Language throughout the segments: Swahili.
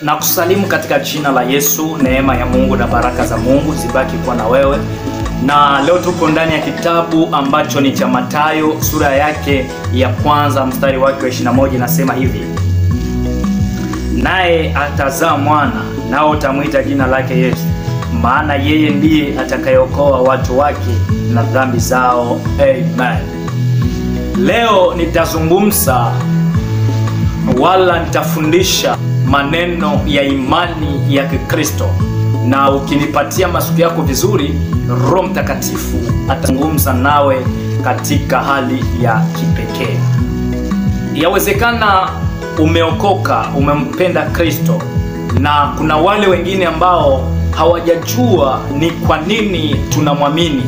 Na kusalimu katika jina la Yesu. Neema ya Mungu na baraka za Mungu zibaki kuwa na wewe. Na leo tupo ndani ya kitabu ambacho ni cha Mathayo, sura yake ya kwanza mstari wake wa 21, nasema hivi: naye atazaa mwana, nao utamuita jina lake Yesu, maana yeye ndiye atakayeokoa watu wake na dhambi zao. Amen. Leo nitazungumza wala nitafundisha maneno ya imani ya Kikristo, na ukinipatia masikio yako vizuri, Roho Mtakatifu atazungumza nawe katika hali ya kipekee. Yawezekana umeokoka, umempenda Kristo, na kuna wale wengine ambao hawajajua ni kwa nini tunamwamini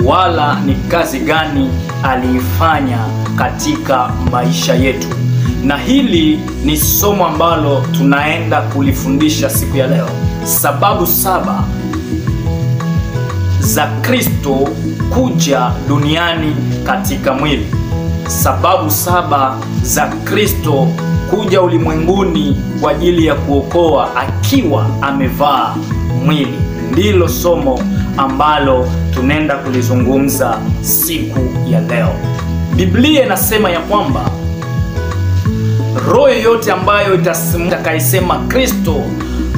wala ni kazi gani aliifanya katika maisha yetu. Na hili ni somo ambalo tunaenda kulifundisha siku ya leo. Sababu 7 za Kristo kuja duniani katika mwili. Sababu 7 za Kristo kuja ulimwenguni kwa ajili ya kuokoa akiwa amevaa mwili. Ndilo somo ambalo tunaenda kulizungumza siku ya leo. Biblia inasema ya kwamba roho yote ambayo itakayesema Kristo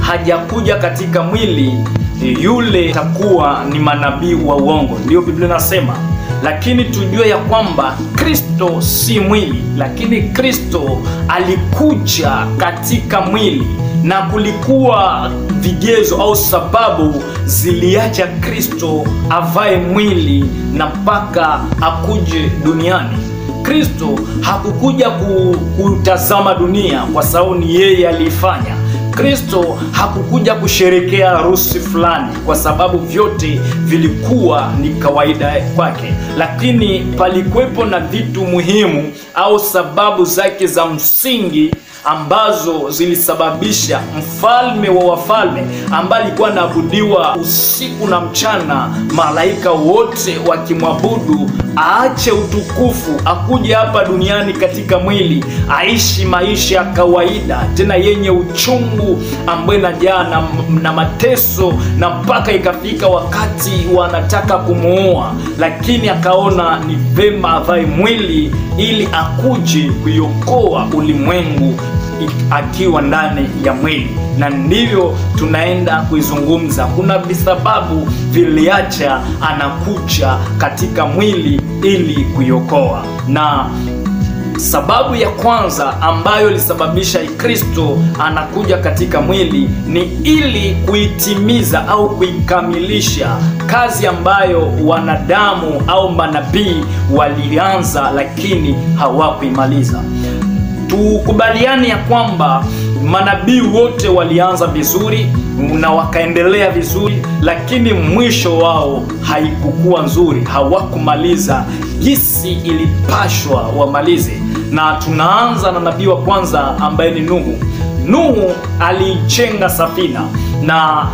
hajakuja katika mwili, yule atakuwa ni manabii wa uongo. Ndio Biblia inasema. Lakini tujue ya kwamba Kristo si mwili, lakini Kristo alikuja katika mwili, na kulikuwa vigezo au sababu ziliacha Kristo avae mwili na mpaka akuje duniani. Kristo hakukuja kutazama dunia kwa sababu ni yeye alifanya. Kristo hakukuja kusherekea harusi fulani kwa sababu vyote vilikuwa ni kawaida kwake, lakini palikuwepo na vitu muhimu au sababu zake za msingi ambazo zilisababisha mfalme wa wafalme ambaye alikuwa anaabudiwa usiku na mchana, malaika wote wakimwabudu, aache utukufu, akuje hapa duniani katika mwili, aishi maisha ya kawaida tena yenye uchungu ambaye inajaa na mateso, na mpaka ikafika wakati wanataka kumuua, lakini akaona ni vema avae mwili ili akuje kuiokoa ulimwengu akiwa ndani ya mwili. Na ndivyo tunaenda kuizungumza. Kuna visababu viliacha anakuja katika mwili ili kuiokoa. Na sababu ya kwanza ambayo ilisababisha Kristo anakuja katika mwili ni ili kuitimiza au kuikamilisha kazi ambayo wanadamu au manabii walianza lakini hawakuimaliza. Tukubaliane ya kwamba manabii wote walianza vizuri na wakaendelea vizuri, lakini mwisho wao haikukuwa nzuri. Hawakumaliza jinsi ilipashwa wamalize. Na tunaanza na nabii wa kwanza ambaye ni Nuhu. Nuhu alijenga safina, na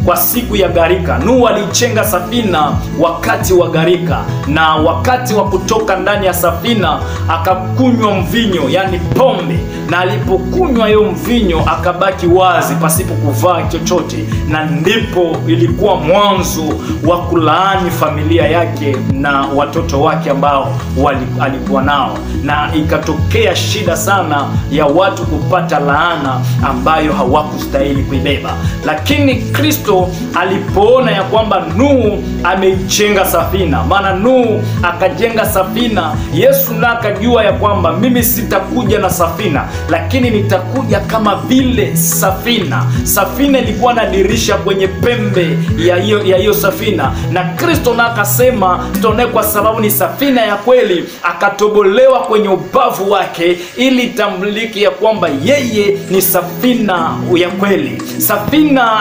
kwa siku ya gharika. Nuhu alijenga safina wakati wa gharika, na wakati wa kutoka ndani ya safina akakunywa mvinyo, yani pombe, na alipokunywa hiyo mvinyo akabaki wazi pasipo kuvaa chochote, na ndipo ilikuwa mwanzo wa kulaani familia yake na watoto wake ambao alikuwa nao, na ikatokea shida sana ya watu kupata laana ambayo hawakustahili kuibeba. Lakini Kristo alipoona ya kwamba Nuhu ameijenga safina, maana Nuhu akajenga safina, Yesu na akajua ya kwamba mimi sitakuja na safina, lakini nitakuja kama vile safina. Safina ilikuwa na dirisha kwenye pembe ya hiyo safina, na Kristo na akasema tuone, kwa sababu ni safina ya kweli, akatobolewa kwenye ubavu wake ili tambulike ya kwamba yeye ni safina ya kweli. Safina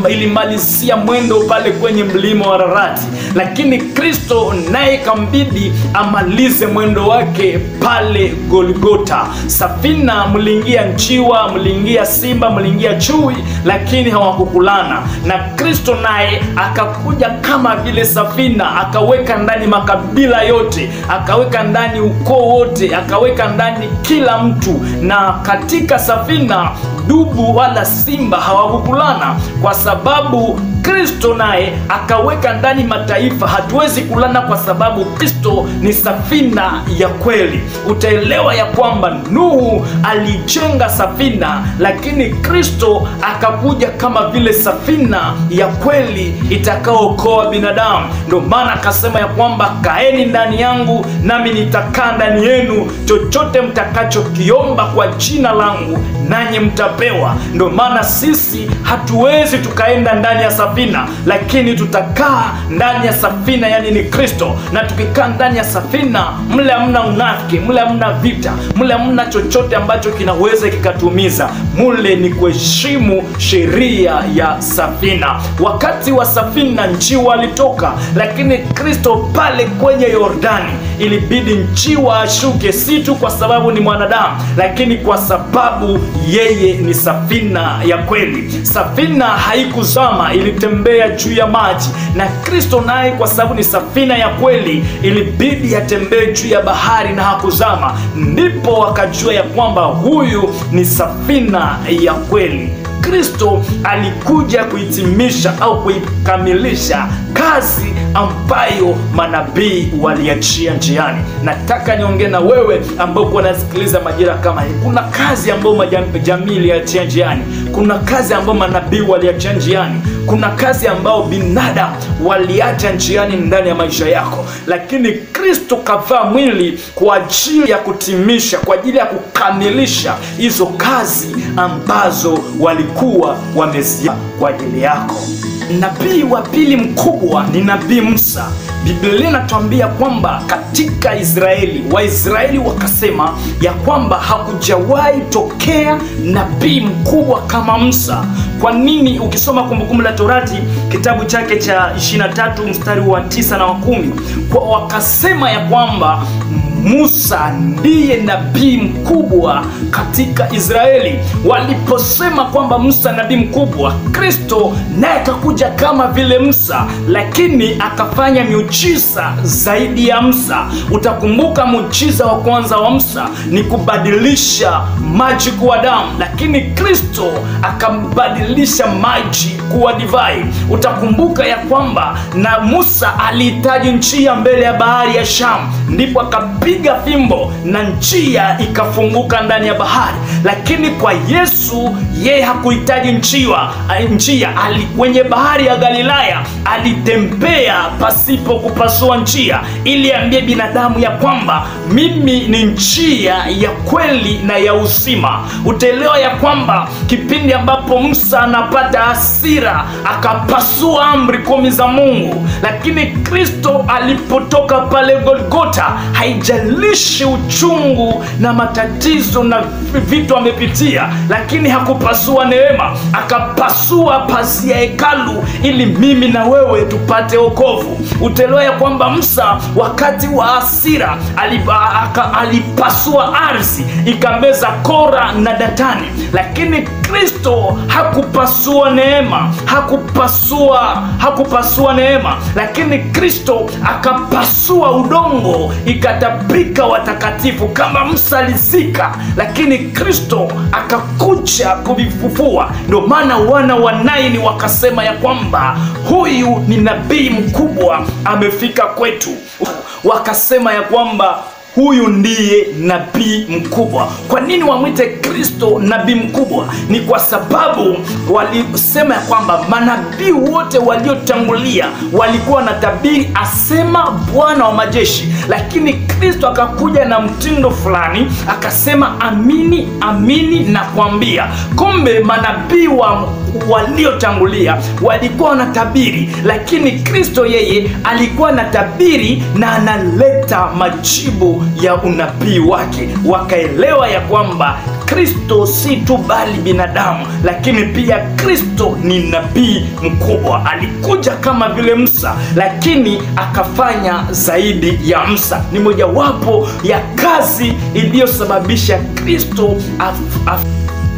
ilimalizia mwendo pale kwenye mlima wa Ararati, lakini Kristo naye kambidi amalize mwendo wake pale Golgota. Safina mliingia njiwa, mliingia simba, mliingia chui, lakini hawakukulana. Na Kristo naye akakuja kama vile safina, akaweka ndani makabila yote, akaweka ndani ukoo wote, akaweka ndani kila mtu. Na katika safina dubu wala simba hawakukulana, kwa sababu Kristo naye akaweka ndani mataifa. Hatuwezi kulana kwa sababu Kristo ni safina ya kweli. Utaelewa ya kwamba Nuhu alijenga safina, lakini Kristo akakuja kama vile safina ya kweli itakaookoa binadamu. Ndio maana akasema ya kwamba kaeni ndani yangu nami nitakaa ndani yenu, chochote mtakachokiomba kwa jina langu nanyi mtapewa. Ndio maana sisi hatuwezi tukaenda ndani ya safina, lakini tutakaa ndani ya safina, yani ni Kristo. Na tukikaa ndani ya safina, mle hamna unafiki, mle hamna vita, mle hamna chochote ambacho kinaweza kikatumiza. Mule ni kuheshimu sheria ya safina. Wakati wa safina njiwa alitoka, lakini Kristo pale kwenye Yordani ilibidi njiwa ashuke, si tu kwa sababu ni mwanadamu, lakini kwa sababu yeye ni safina ya kweli. Safina haikuzama, ilitembea juu ya maji. Na Kristo naye kwa sababu ni safina ya kweli, ilibidi atembee juu ya bahari na hakuzama. Ndipo wakajua ya kwamba huyu ni safina ya kweli. Kristo alikuja kuhitimisha au kuikamilisha kazi ambayo manabii waliachia njiani. Nataka niongee na wewe ambao unasikiliza majira kama hii. Kuna kazi ambayo jamii iliachia njiani, kuna kazi ambayo manabii waliachia njiani, kuna kazi ambayo binadamu waliacha njiani ndani ya maisha yako, lakini Kristo kavaa mwili kwa ajili ya kutimisha, kwa ajili ya kukamilisha hizo kazi ambazo walikuwa wamezia kwa ajili yako. Nabii wa pili mkubwa ni Nabii Musa. Biblia inatuambia kwamba katika Israeli, Waisraeli wakasema ya kwamba hakujawahi tokea nabii mkubwa kama Musa. Kwa nini? Ukisoma Kumbukumbu la Torati kitabu chake cha 23 mstari wa 9 na wa 10, kwa wakasema ya kwamba Musa ndiye nabii mkubwa katika Israeli. Waliposema kwamba Musa nabii mkubwa, Kristo naye akakuja kama vile Musa, lakini akafanya miujiza zaidi ya Musa. Utakumbuka muujiza wa kwanza wa Musa ni kubadilisha maji kuwa damu, lakini Kristo akambadilisha maji kuwa divai. Utakumbuka ya kwamba na Musa alihitaji njia mbele ya bahari ya Shamu, ndipo akapiga fimbo na njia ikafunguka ndani ya bahari. Lakini kwa Yesu, yeye hakuhitaji njia. Kwenye bahari ya Galilaya alitembea pasipo kupasua njia, ili ambie binadamu ya kwamba mimi ni njia ya kweli na ya uzima. Utaelewa ya kwamba kipindi ambapo Musa anapata hasira akapasua amri 10 za Mungu, lakini Kristo alipotoka pale Golgota, haijalishi uchungu na matatizo na vitu amepitia, lakini hakupasua neema, akapasua pazia hekalu ili mimi na wewe tupate wokovu. Utaelewa ya kwamba Musa wakati wa hasira alipasua ardhi ikameza Kora na Datani, lakini Kristo hakupasua neema, hakupasua neema, lakini Kristo akapasua udongo ikatapika watakatifu. Kama Musa alizika, lakini Kristo akakuja kuvifufua. Ndio maana wana wa Naini wakasema ya kwamba huyu ni nabii mkubwa amefika kwetu. Wakasema ya kwamba huyu ndiye nabii mkubwa. Kwa nini wamwite Kristo nabii mkubwa? Ni kwa sababu walisema ya kwamba manabii wote waliotangulia walikuwa na tabiri, asema Bwana wa majeshi, lakini Kristo akakuja na mtindo fulani, akasema amini amini na kuambia. Kumbe manabii waliotangulia walikuwa na tabiri, lakini Kristo yeye alikuwa na tabiri na analeta majibu ya unabii wake. Wakaelewa ya kwamba Kristo si tu bali binadamu, lakini pia Kristo ni nabii mkubwa. Alikuja kama vile Musa, lakini akafanya zaidi ya Musa. Ni mojawapo ya kazi iliyosababisha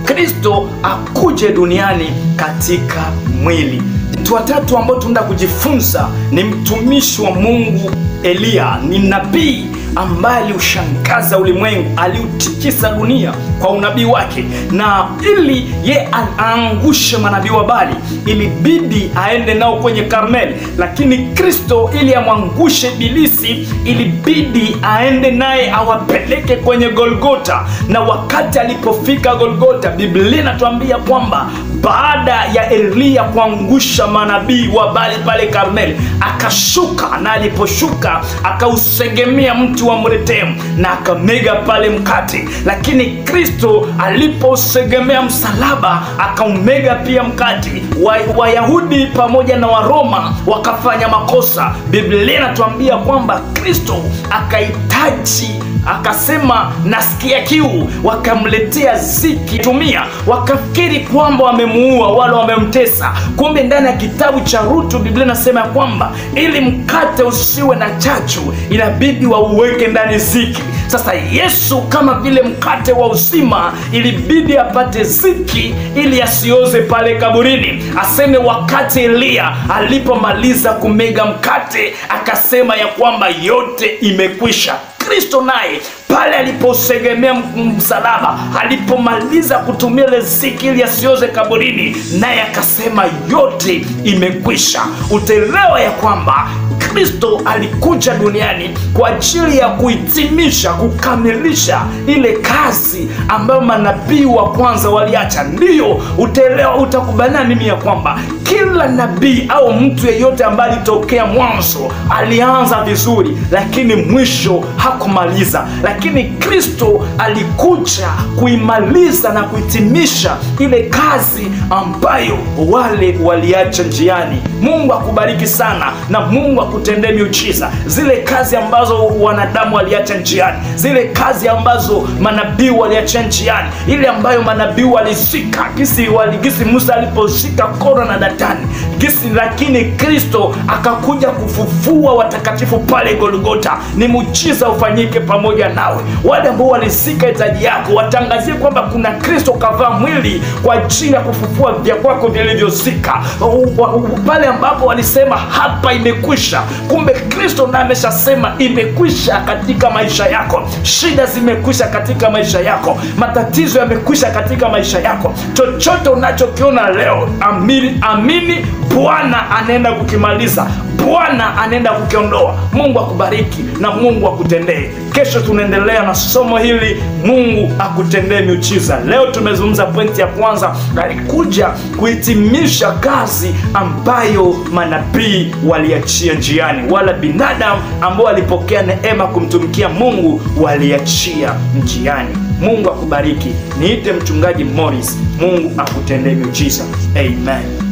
Kristo akuje duniani katika mwili. Mtu wa tatu ambao tunaenda kujifunza ni mtumishi wa Mungu Eliya. Ni nabii ambaye aliushangaza ulimwengu, aliutikisa dunia kwa unabii wake, na ili ye aangushe manabii wa Baali ilibidi aende nao kwenye Karmeli. Lakini Kristo ili amwangushe Ibilisi ilibidi aende naye awapeleke kwenye Golgota. Na wakati alipofika Golgota, Biblia inatuambia kwamba baada ya Eliya kuangusha manabii wa Baali pale Karmeli, akashuka, na aliposhuka akausegemea mtu wa mretemu na akamega pale mkate. Lakini Kristo aliposegemea msalaba akaumega pia mkate. Wayahudi pamoja na Waroma wakafanya makosa. Biblia inatuambia kwamba Kristo akahitaji, akasema nasikia kiu, wakamletea ziki tumia, wakafikiri kwamba wamemuua wala wamemtesa. Kumbe ndani ya kitabu cha Ruthu Biblia inasema kwamba ili mkate usiwe na chachu inabidi wauweke ndani ziki. Sasa Yesu kama vile mkate wa uzima ilibidi apate ziki ili asioze pale kaburini. Aseme wakati Eliya alipomaliza kumega mkate akasema ya kwamba yote imekwisha. Kristo naye pale aliposegemea msalaba, alipomaliza kutumia ile ziki ili asioze kaburini, naye akasema yote imekwisha. Utaelewa ya kwamba Kristo alikuja duniani kwa ajili ya kuhitimisha, kukamilisha ile kazi ambayo manabii wa kwanza waliacha. Ndiyo, utaelewa, utakubaliana mimi ya kwamba kila nabii au mtu yeyote ambaye alitokea mwanzo alianza vizuri, lakini mwisho hakumaliza. Lakini Kristo alikuja kuimaliza na kuhitimisha ile kazi ambayo wale waliacha njiani. Mungu akubariki sana, na Mungu akutendee miujiza. Zile kazi ambazo wanadamu waliacha njiani, zile kazi ambazo manabii waliacha njiani, ile ambayo manabii walizika, gisi Musa alipozika Kora na Datani, lakini Kristo akakuja kufufua watakatifu pale Golgota. Ni muujiza ufanyike pamoja nawe. Wale ambao walizika hitaji yako, watangazie kwamba kuna Kristo kavaa mwili kwa ajili ya kufufua vya kwako vilivyozika. Pale ambapo walisema hapa imekwisha, kumbe Kristo na ameshasema imekwisha katika maisha yako. Shida zimekwisha katika maisha yako, matatizo yamekwisha katika maisha yako. Chochote unachokiona leo, amini Bwana anaenda kukimaliza, Bwana anaenda kukiondoa. Mungu akubariki na Mungu akutendee. Kesho tunaendelea na somo hili. Mungu akutendee miujiza. Leo tumezungumza pointi ya kwanza, alikuja kuhitimisha kazi ambayo manabii waliachia njiani, wala binadamu ambao walipokea neema kumtumikia Mungu waliachia njiani. Mungu akubariki. Niite mchungaji Morris. Mungu akutendee miujiza. Amen.